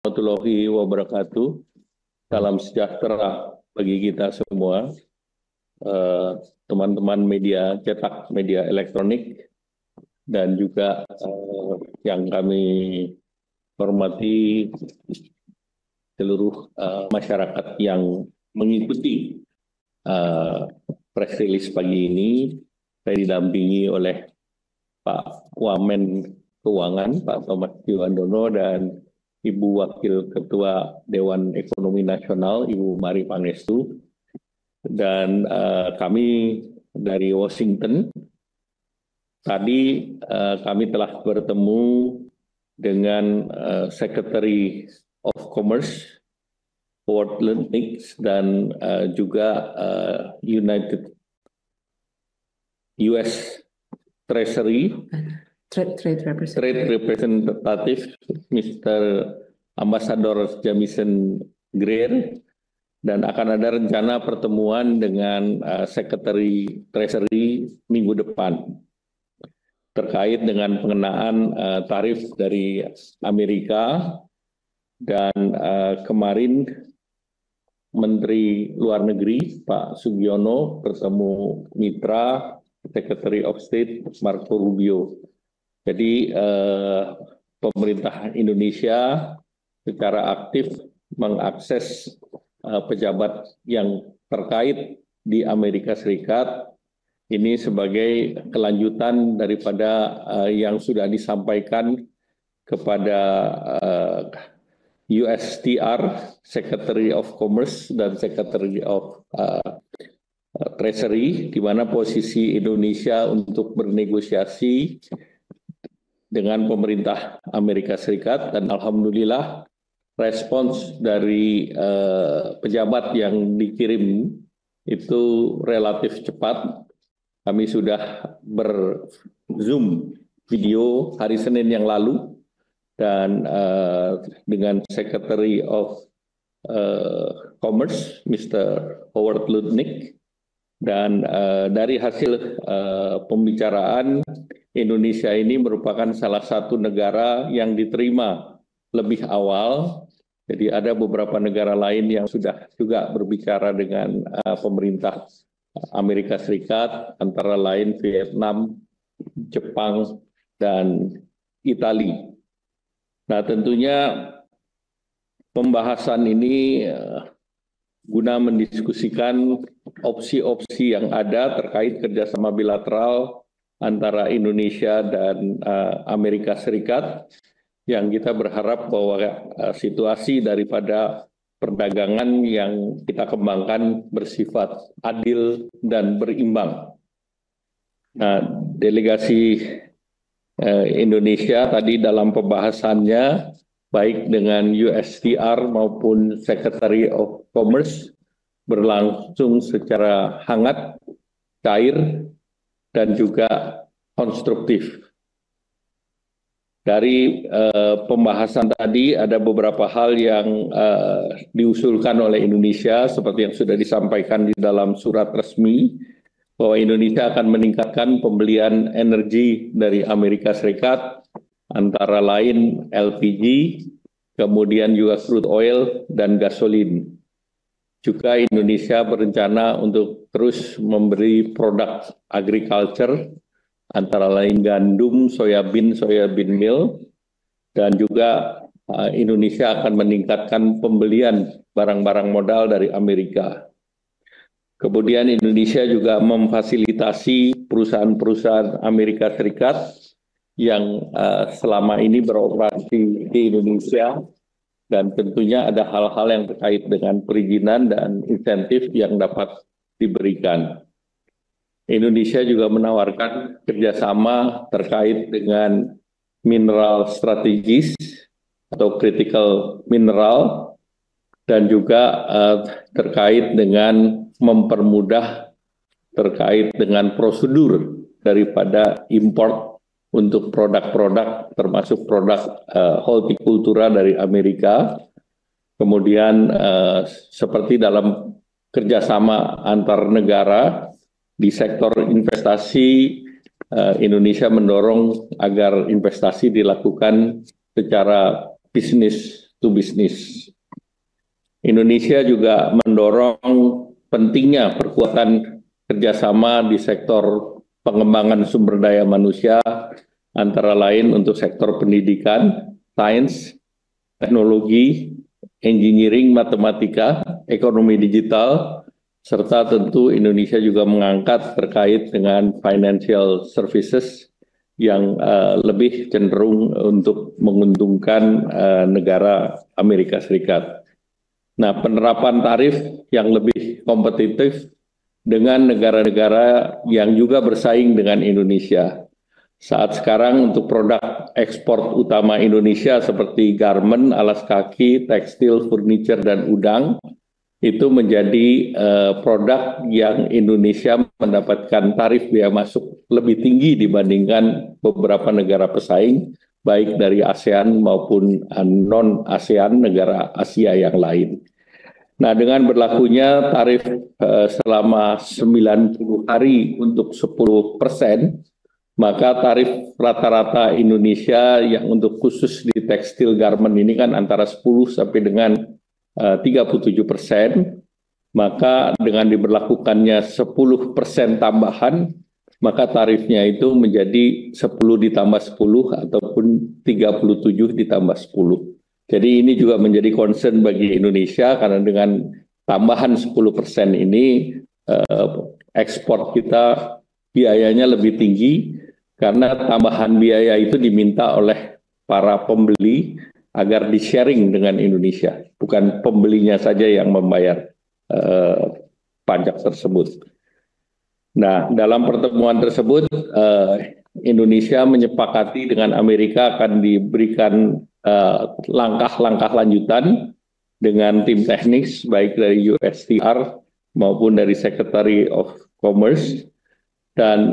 Warahmatullahi wabarakatuh. Salam sejahtera bagi kita semua, teman-teman media cetak, media elektronik, dan juga yang kami hormati seluruh masyarakat yang mengikuti press release pagi ini. Saya didampingi oleh Pak Wamen Keuangan, Pak Thomas Jiwandono, dan Ibu Wakil Ketua Dewan Ekonomi Nasional, Ibu Mari Pangestu, dan kami dari Washington. Tadi kami telah bertemu dengan Secretary of Commerce, Howard Lutnick, dan juga US Treasury Trade Representative Mr. Ambassador Jamison Greer, dan akan ada rencana pertemuan dengan Secretary Treasury minggu depan terkait dengan pengenaan tarif dari Amerika. Dan kemarin Menteri Luar Negeri Pak Sugiono bertemu mitra Secretary of State Marco Rubio. Jadi pemerintah Indonesia secara aktif mengakses pejabat yang terkait di Amerika Serikat ini sebagai kelanjutan daripada yang sudah disampaikan kepada USTR, Secretary of Commerce dan Secretary of Treasury, di mana posisi Indonesia untuk bernegosiasi dengan pemerintah Amerika Serikat, dan alhamdulillah respons dari pejabat yang dikirim itu relatif cepat. Kami sudah ber-zoom video hari Senin yang lalu dan dengan Secretary of Commerce Mr. Howard Lutnick, dan dari hasil pembicaraan, Indonesia ini merupakan salah satu negara yang diterima lebih awal. Jadi ada beberapa negara lain yang sudah juga berbicara dengan pemerintah Amerika Serikat, antara lain Vietnam, Jepang, dan Italia. Nah, tentunya pembahasan ini guna mendiskusikan opsi-opsi yang ada terkait kerjasama bilateral antara Indonesia dan Amerika Serikat, yang kita berharap bahwa situasi daripada perdagangan yang kita kembangkan bersifat adil dan berimbang. Nah, delegasi Indonesia tadi dalam pembahasannya baik dengan USTR maupun Secretary of Commerce berlangsung secara hangat, cair, dan juga konstruktif. Dari pembahasan tadi ada beberapa hal yang diusulkan oleh Indonesia seperti yang sudah disampaikan di dalam surat resmi, bahwa Indonesia akan meningkatkan pembelian energi dari Amerika Serikat, antara lain LPG, kemudian juga crude oil dan gasolin. Juga Indonesia berencana untuk terus memberi produk agriculture, antara lain gandum, soybean meal, dan juga Indonesia akan meningkatkan pembelian barang-barang modal dari Amerika. Kemudian Indonesia juga memfasilitasi perusahaan-perusahaan Amerika Serikat yang selama ini beroperasi di Indonesia, dan tentunya ada hal-hal yang terkait dengan perizinan dan insentif yang dapat diberikan. Indonesia juga menawarkan kerjasama terkait dengan mineral strategis atau critical mineral, dan juga terkait dengan mempermudah terkait dengan prosedur daripada import untuk produk-produk termasuk produk hortikultura dari Amerika. Kemudian seperti dalam kerjasama antar negara di sektor investasi, Indonesia mendorong agar investasi dilakukan secara business to business. Indonesia juga mendorong pentingnya perkuatan kerjasama di sektor pengembangan sumber daya manusia, antara lain untuk sektor pendidikan, sains, teknologi, engineering, matematika, ekonomi digital, serta tentu Indonesia juga mengangkat terkait dengan financial services yang lebih cenderung untuk menguntungkan negara Amerika Serikat. Nah, penerapan tarif yang lebih kompetitif dengan negara-negara yang juga bersaing dengan Indonesia. Saat sekarang untuk produk ekspor utama Indonesia seperti garment, alas kaki, tekstil, furniture, dan udang, itu menjadi produk yang Indonesia mendapatkan tarif biaya masuk lebih tinggi dibandingkan beberapa negara pesaing, baik dari ASEAN maupun non-ASEAN, negara Asia yang lain. Nah, dengan berlakunya tarif selama 90 hari untuk 10%, maka tarif rata-rata Indonesia yang untuk khusus di tekstil garment ini kan antara 10 sampai dengan 37%, maka dengan diberlakukannya 10% tambahan, maka tarifnya itu menjadi 10 ditambah 10 ataupun 37 ditambah 10. Jadi ini juga menjadi concern bagi Indonesia karena dengan tambahan 10% ini ekspor kita biayanya lebih tinggi karena tambahan biaya itu diminta oleh para pembeli agar di-sharing dengan Indonesia, bukan pembelinya saja yang membayar pajak tersebut. Nah, dalam pertemuan tersebut Indonesia menyepakati dengan Amerika akan diberikan langkah-langkah lanjutan dengan tim teknis baik dari USTR maupun dari Secretary of Commerce, dan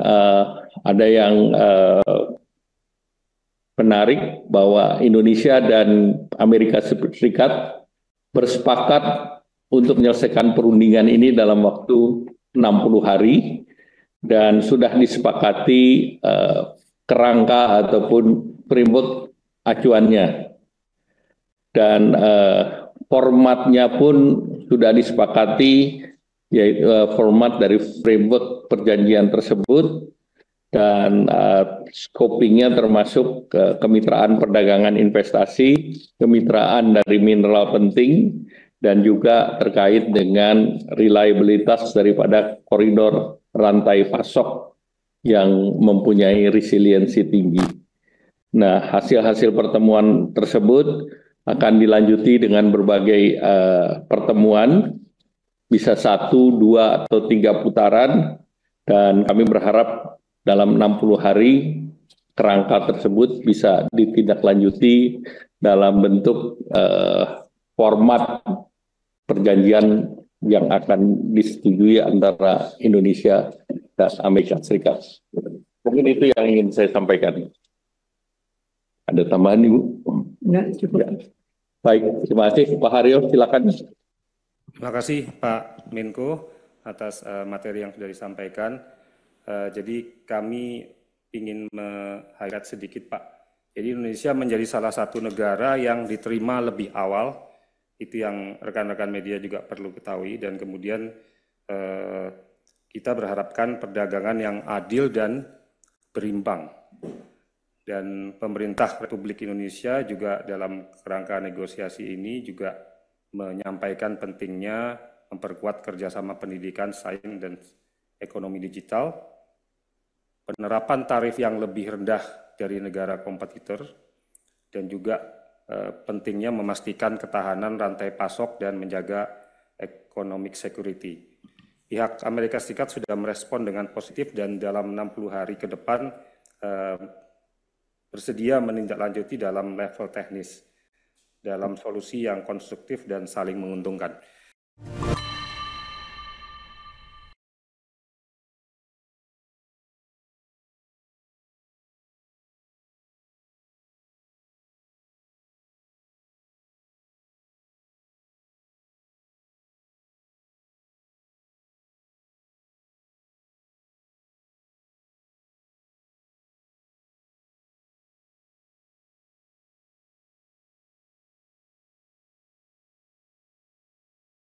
ada yang menarik bahwa Indonesia dan Amerika Serikat bersepakat untuk menyelesaikan perundingan ini dalam waktu 60 hari dan sudah disepakati kerangka ataupun framework acuannya, dan formatnya pun sudah disepakati, yaitu format dari framework perjanjian tersebut, dan scopingnya termasuk kemitraan perdagangan investasi, kemitraan dari mineral penting, dan juga terkait dengan reliabilitas daripada koridor rantai pasok yang mempunyai resiliensi tinggi. Nah, hasil-hasil pertemuan tersebut akan dilanjuti dengan berbagai pertemuan, bisa 1, 2, atau 3 putaran, dan kami berharap dalam 60 hari kerangka tersebut bisa ditindaklanjuti dalam bentuk format perjanjian yang akan disetujui antara Indonesia dan Amerika Serikat. Mungkin itu yang ingin saya sampaikan. Ada tambahan, Ibu? Enggak, cukup. Ya. Baik, terima kasih. Pak Haryo, silakan. Terima kasih Pak Menko atas materi yang sudah disampaikan. Jadi kami ingin meng-highlight sedikit Pak. Jadi Indonesia menjadi salah satu negara yang diterima lebih awal. Itu yang rekan-rekan media juga perlu ketahui, dan kemudian kita berharapkan perdagangan yang adil dan berimbang. Dan pemerintah Republik Indonesia juga dalam kerangka negosiasi ini juga menyampaikan pentingnya memperkuat kerjasama pendidikan, sains, dan ekonomi digital, penerapan tarif yang lebih rendah dari negara kompetitor, dan juga pentingnya memastikan ketahanan rantai pasok dan menjaga economic security. Pihak Amerika Serikat sudah merespon dengan positif dan dalam 60 hari ke depan bersedia menindaklanjuti dalam level teknis dalam solusi yang konstruktif dan saling menguntungkan.